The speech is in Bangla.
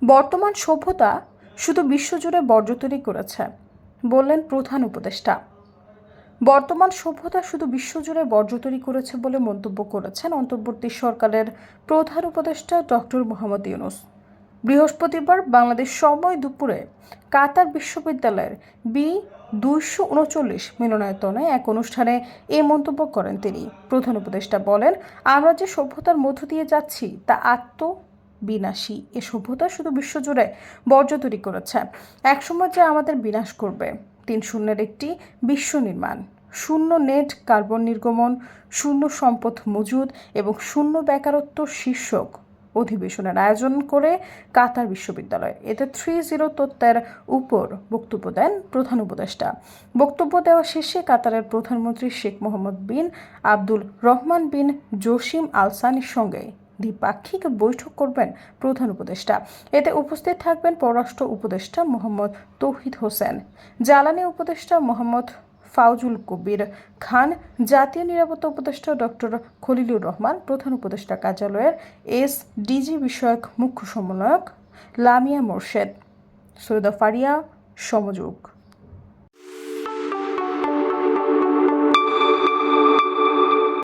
বর্তমান সভ্যতা শুধু বিশ্বজুড়ে বর্জ্য তৈরি করেছে, বললেন প্রধান উপদেষ্টা। বর্তমান সভ্যতা শুধু বিশ্বজুড়ে বর্জ্য তৈরি করেছে বলে মন্তব্য করেছেন অন্তর্বর্তী সরকারের প্রধান উপদেষ্টা ডক্টর মোহাম্মদ ইউনূস। বৃহস্পতিবার বাংলাদেশ সময় দুপুরে কাতার বিশ্ববিদ্যালয়ের B239 মিলনায়তনে এক অনুষ্ঠানে এই মন্তব্য করেন তিনি। প্রধান উপদেষ্টা বলেন, আমরা যে সভ্যতার মধ্য দিয়ে যাচ্ছি তা বিনাশী। এ সভ্যতা শুধু বিশ্বজুড়ে বর্জ্য তৈরি করেছে, একসময় যা আমাদের বিনাশ করবে। 3 শূন্যের একটি বিশ্ব নির্মাণ, শূন্য নেট কার্বন নির্গমন, শূন্য সম্পদ মজুদ এবং শূন্য বেকারত্ব শীর্ষক অধিবেশনের আয়োজন করে কাতার বিশ্ববিদ্যালয়। এতে 3-0 তত্ত্বের উপর বক্তব্য দেন প্রধান উপদেষ্টা। বক্তব্য দেওয়া শেষে কাতারের প্রধানমন্ত্রী শেখ মোহাম্মদ বিন আব্দুল রহমান বিন জসিম আল সানির সঙ্গে দ্বিপাক্ষিক বৈঠক করবেন প্রধান উপদেষ্টা। এতে উপস্থিত থাকবেন পররাষ্ট্র উপদেষ্টা মোহাম্মদ তৌহিদ হোসেন, জ্বালানি উপদেষ্টা মোহাম্মদ ফাউজুল কবির খান, জাতীয় নিরাপত্তা উপদেষ্টা ডক্টর খলিলুর রহমান, প্রধান উপদেষ্টা কার্যালয়ের SDG বিষয়ক মুখ্য সমন্বয়ক লামিয়া মোর্শেদ, সৈয়দা ফারিয়া, সমযোগ।